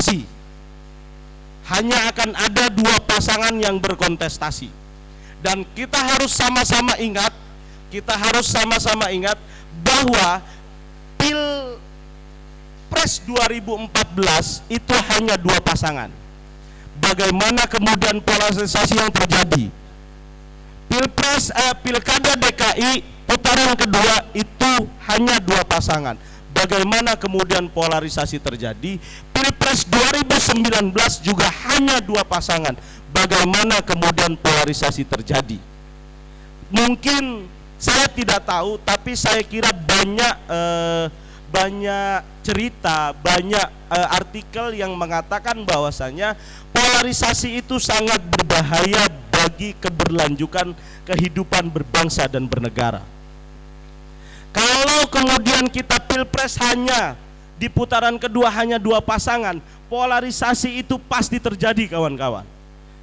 polarisasi. Hanya akan ada dua pasangan yang berkontestasi. Dan kita harus sama-sama ingat, bahwa Pilpres 2014 itu hanya dua pasangan. Bagaimana kemudian polarisasi yang terjadi? Pilkada DKI putaran kedua itu hanya dua pasangan. Bagaimana kemudian polarisasi terjadi? Pilpres 2019 juga hanya dua pasangan. Bagaimana kemudian polarisasi terjadi? Mungkin saya tidak tahu, tapi saya kira banyak cerita, banyak artikel yang mengatakan bahwasanya polarisasi itu sangat berbahaya bagi keberlanjutan kehidupan berbangsa dan bernegara. Kalau kemudian kita pilpres hanya di putaran kedua hanya dua pasangan, polarisasi itu pasti terjadi, kawan-kawan.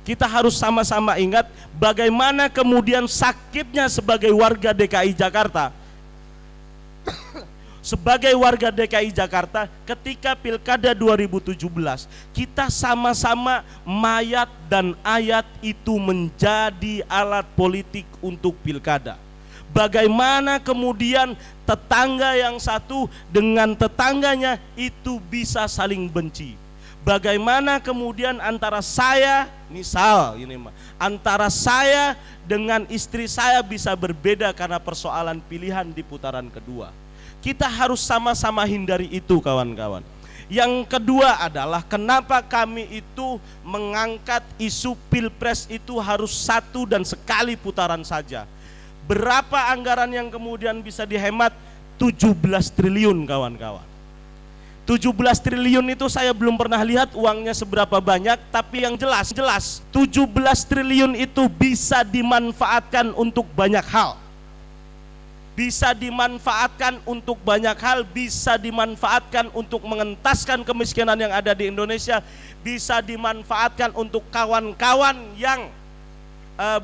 Kita harus sama-sama ingat bagaimana kemudian sakitnya sebagai warga DKI Jakarta. Sebagai warga DKI Jakarta, ketika Pilkada 2017, kita sama-sama mayat dan ayat itu menjadi alat politik untuk pilkada. Bagaimana kemudian tetangga yang satu dengan tetangganya itu bisa saling benci. Bagaimana kemudian antara saya, misal ini antara saya dengan istri saya bisa berbeda karena persoalan pilihan di putaran kedua. Kita harus sama-sama hindari itu, kawan-kawan. Yang kedua adalah kenapa kami itu mengangkat isu pilpres itu harus satu dan sekali putaran saja. Berapa anggaran yang kemudian bisa dihemat? 17 triliun, kawan-kawan. 17 triliun itu saya belum pernah lihat uangnya seberapa banyak, tapi yang jelas 17 triliun itu bisa dimanfaatkan untuk banyak hal. Bisa dimanfaatkan untuk banyak hal, bisa dimanfaatkan untuk mengentaskan kemiskinan yang ada di Indonesia, bisa dimanfaatkan untuk kawan-kawan yang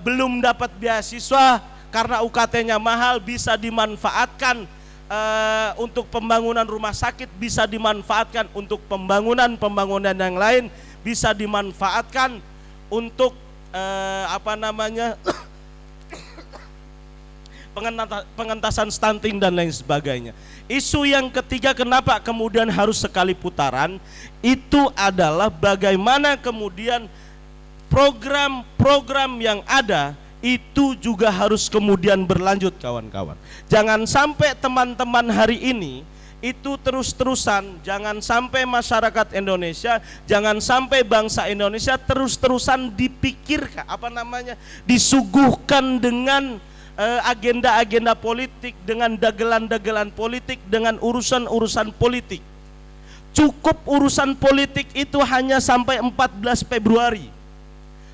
belum dapat beasiswa karena UKT-nya mahal, bisa dimanfaatkan untuk pembangunan rumah sakit, bisa dimanfaatkan untuk pembangunan yang lain, bisa dimanfaatkan untuk pengentasan stunting dan lain sebagainya. Isu yang ketiga kenapa kemudian harus sekali putaran itu adalah bagaimana kemudian program-program yang ada itu juga harus kemudian berlanjut, kawan-kawan. Jangan sampai teman-teman hari ini itu terus-terusan, jangan sampai masyarakat Indonesia, jangan sampai bangsa Indonesia terus-terusan disuguhkan dengan agenda-agenda politik, dengan dagelan-dagelan politik, dengan urusan-urusan politik. Cukup urusan politik itu hanya sampai 14 Februari.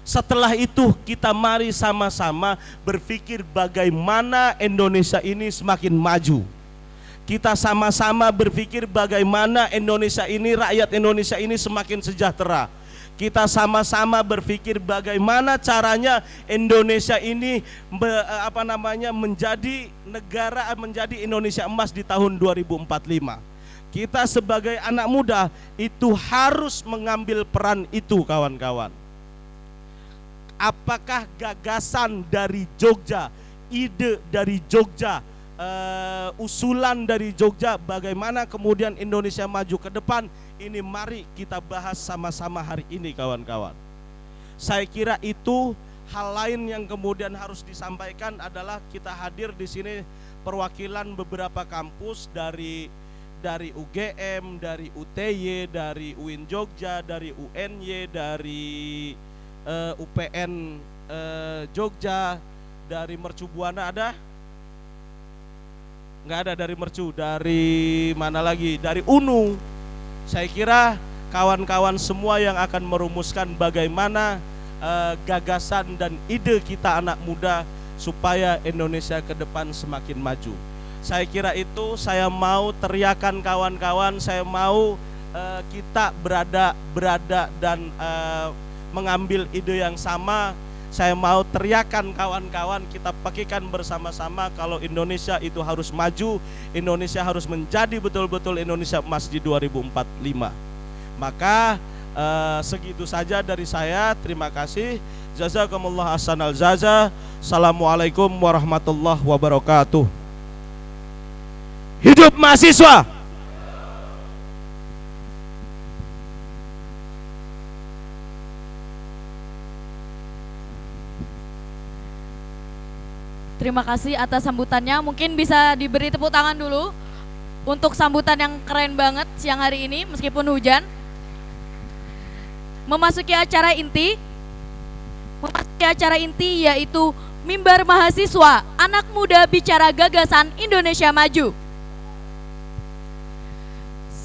Setelah itu kita mari sama-sama berpikir bagaimana Indonesia ini semakin maju. Kita sama-sama berpikir bagaimana Indonesia ini, rakyat Indonesia ini semakin sejahtera. Kita sama-sama berpikir bagaimana caranya Indonesia ini menjadi negara, menjadi Indonesia emas di tahun 2045. Kita sebagai anak muda itu harus mengambil peran itu, kawan-kawan. Apakah gagasan dari Jogja, ide dari Jogja, usulan dari Jogja, bagaimana kemudian Indonesia maju ke depan, ini mari kita bahas sama-sama hari ini, kawan-kawan. Saya kira itu hal lain yang kemudian harus disampaikan adalah kita hadir di sini perwakilan beberapa kampus dari UGM, dari UTY, dari UIN Jogja, dari UNY, dari UPN Jogja, dari Mercu Buana ada? Nggak ada dari Mercu, dari mana lagi? Dari UNU. Saya kira kawan-kawan semua yang akan merumuskan bagaimana gagasan dan ide kita anak muda supaya Indonesia ke depan semakin maju. Saya kira itu, saya mau teriakan kawan-kawan, saya mau kita berada dan mengambil ide yang sama. Saya mau teriakan kawan-kawan, kita pakaikan bersama-sama kalau Indonesia itu harus maju, Indonesia harus menjadi betul-betul Indonesia emas di 2045. Maka Segitu saja dari saya. Terima kasih. Jazakumullah ahsanal jaza. Assalamualaikum warahmatullahi wabarakatuh. Hidup mahasiswa. Terima kasih atas sambutannya. Mungkin bisa diberi tepuk tangan dulu untuk sambutan yang keren banget siang hari ini meskipun hujan. Memasuki acara inti yaitu Mimbar Mahasiswa Anak Muda Bicara Gagasan Indonesia Maju.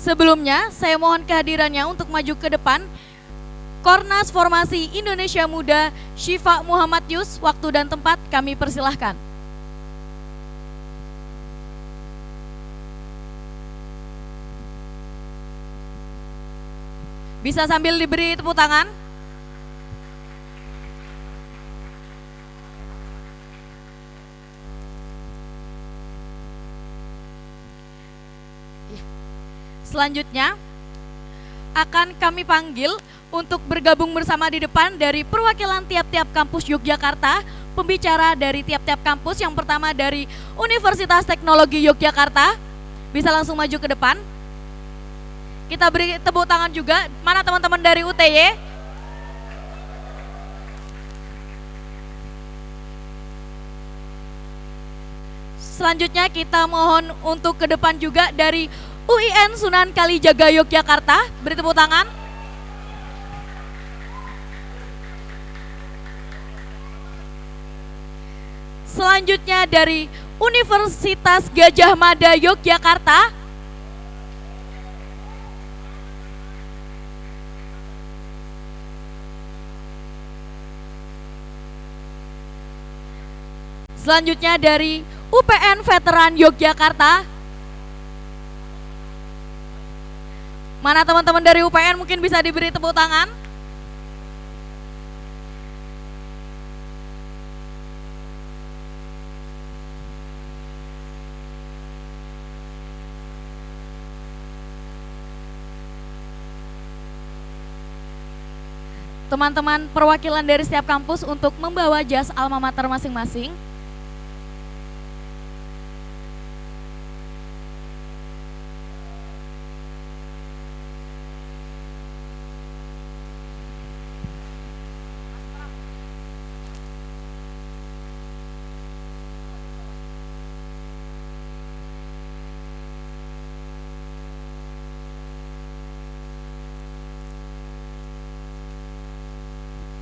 Sebelumnya saya mohon kehadirannya untuk maju ke depan Kornas Formasi Indonesia Muda Syifa Muhammad Yus. Waktu dan tempat kami persilahkan. Bisa sambil diberi tepuk tangan. Selanjutnya akan kami panggil untuk bergabung bersama di depan dari perwakilan tiap-tiap kampus Yogyakarta, pembicara dari tiap-tiap kampus. Yang pertama dari Universitas Teknologi Yogyakarta, bisa langsung maju ke depan. Kita beri tepuk tangan juga. Mana teman-teman dari UTY? Selanjutnya kita mohon untuk ke depan juga dari UIN Sunan Kalijaga Yogyakarta. Beri tepuk tangan. Selanjutnya dari Universitas Gadjah Mada Yogyakarta. Selanjutnya dari UPN Veteran Yogyakarta. Mana teman-teman dari UPN, mungkin bisa diberi tepuk tangan. Teman-teman perwakilan dari setiap kampus untuk membawa jas alma mater masing-masing.